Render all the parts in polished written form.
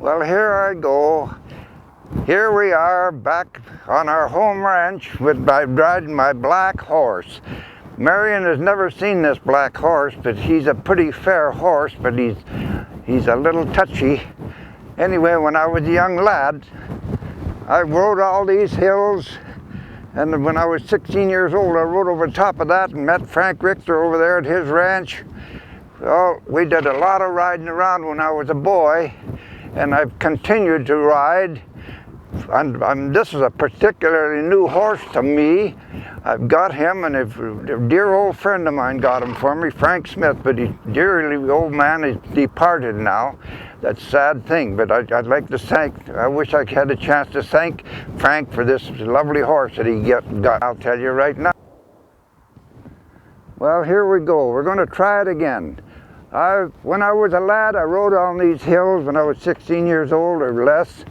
Well, here I go. Here we are back on our home ranch riding my black horse. Marion has never seen this black horse, but he's a pretty fair horse, but he's a little touchy. Anyway, when I was a young lad, I rode all these hills, and when I was 16 years old, I rode over the top of that and met Frank Richter over there at his ranch. Well, we did a lot of riding around when I was a boy, and I've continued to ride. And this is a particularly new horse to me. I've got him, and a dear old friend of mine got him for me, Frank Smith, but dearly old man is departed now. That's a sad thing, but I'd like to I wish I had a chance to thank Frank for this lovely horse that he got. I'll tell you right now. Well, here we go. We're going to try it again. When I was a lad, I rode on these hills when I was 16 years old or less,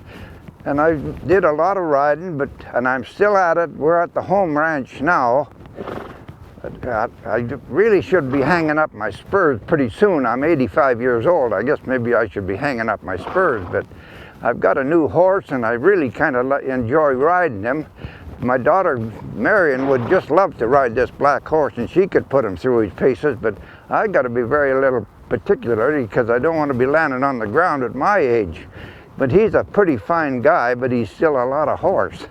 and I did a lot of riding, and I'm still at it. We're at the home ranch now. I really should be hanging up my spurs pretty soon. I'm 85 years old. I guess maybe I should be hanging up my spurs, but I've got a new horse, and I really kind of enjoy riding him. My daughter Marion would just love to ride this black horse, and she could put him through his paces, but I got to be very little particular because I don't want to be landing on the ground at my age. But he's a pretty fine guy, but he's still a lot of horse.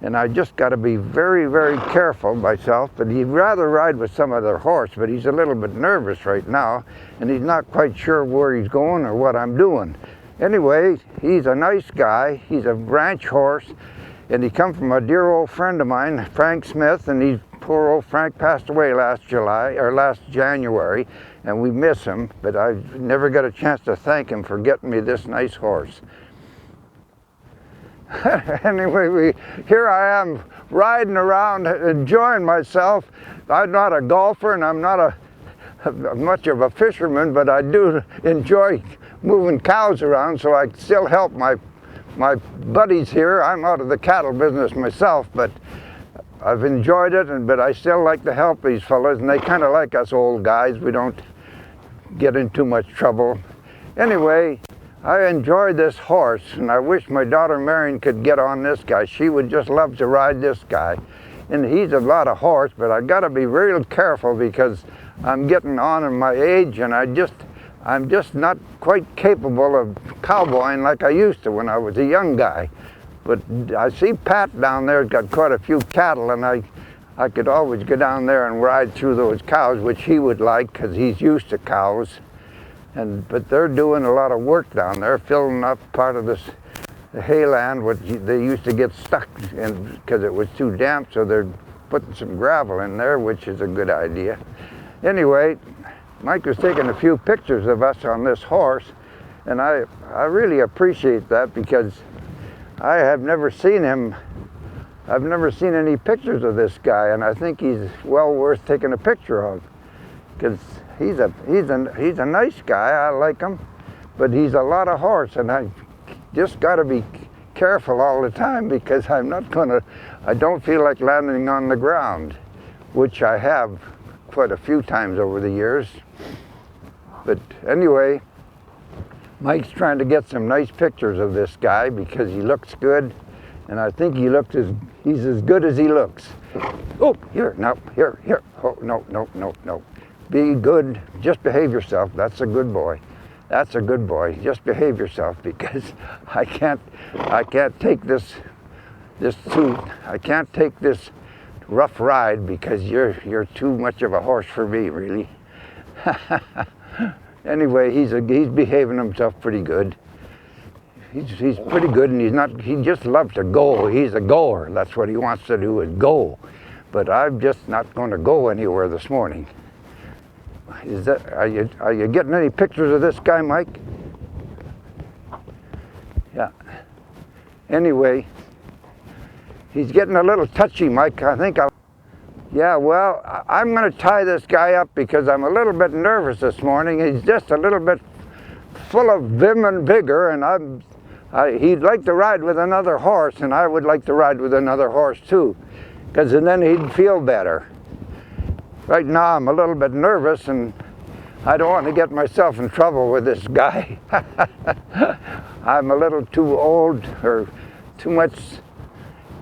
And I just got to be very, very careful myself. But he'd rather ride with some other horse, but he's a little bit nervous right now, and he's not quite sure where he's going or what I'm doing. Anyway, he's a nice guy. He's a ranch horse, and he come from a dear old friend of mine, Frank Smith, and poor old Frank passed away last January, and we miss him, but I've never got a chance to thank him for getting me this nice horse. Anyway, here I am riding around, enjoying myself. I'm not a golfer, and I'm not much of a fisherman, but I do enjoy moving cows around, so I still help my buddies here. I'm out of the cattle business myself, but I've enjoyed it, but I still like to help these fellas, and they kind of like us old guys. We don't get in too much trouble. Anyway, I enjoy this horse, and I wish my daughter Marion could get on this guy. She would just love to ride this guy. And he's a lot of horse, but I got to be real careful because I'm getting on in my age, and I'm just not quite capable of cowboying like I used to when I was a young guy. But I see Pat down there has got quite a few cattle, and I could always go down there and ride through those cows, which he would like because he's used to cows. But they're doing a lot of work down there, filling up part of the hayland, which they used to get stuck in because it was too damp, so they're putting some gravel in there, which is a good idea. Anyway, Mike was taking a few pictures of us on this horse, and I really appreciate that because I have never seen him. I've never seen any pictures of this guy, and I think he's well worth taking a picture of because he's a nice guy. I like him, but he's a lot of horse, and I just got to be careful all the time because I don't feel like landing on the ground, which I have quite a few times over the years. But anyway, Mike's trying to get some nice pictures of this guy because he looks good, and I think he's as good as he looks. Oh, here. Oh, no. Be good. Just behave yourself. That's a good boy. That's a good boy. Just behave yourself because I can't take this rough ride because you're too much of a horse for me, really. Anyway, he's behaving himself pretty good. He's pretty good, and he just loves to go. He's a goer. That's what he wants to do, is go. But I'm just not going to go anywhere this morning. Are you getting any pictures of this guy, Mike? Yeah. Anyway, he's getting a little touchy, Mike. Yeah, well, I'm going to tie this guy up because I'm a little bit nervous this morning. He's just a little bit full of vim and vigor, and he'd like to ride with another horse, and I would like to ride with another horse too, because then he'd feel better. Right now I'm a little bit nervous, and I don't want to get myself in trouble with this guy. I'm a little too old or too much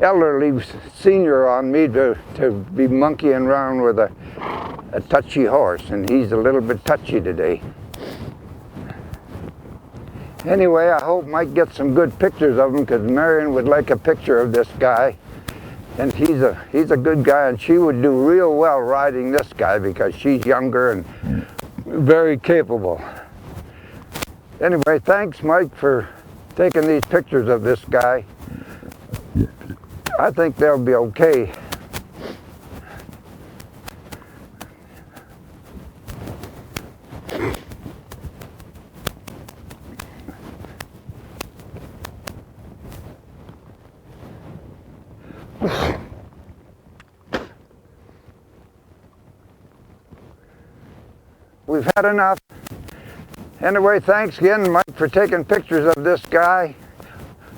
elderly senior on me to be monkeying around with a touchy horse, and he's a little bit touchy today. Anyway, I hope Mike gets some good pictures of him, because Marion would like a picture of this guy. And he's a good guy, and she would do real well riding this guy because she's younger and very capable. Anyway, thanks, Mike, for taking these pictures of this guy. I think they'll be okay. We've had enough. Anyway, thanks again, Mike, for taking pictures of this guy.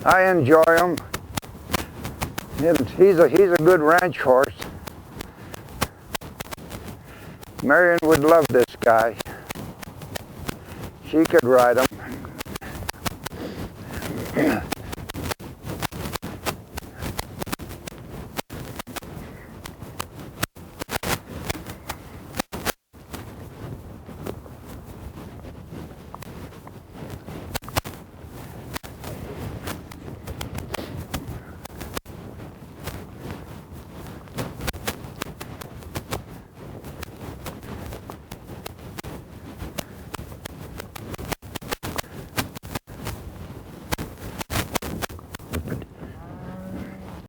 I enjoy him. And he's a good ranch horse. Marion would love this guy. She could ride him.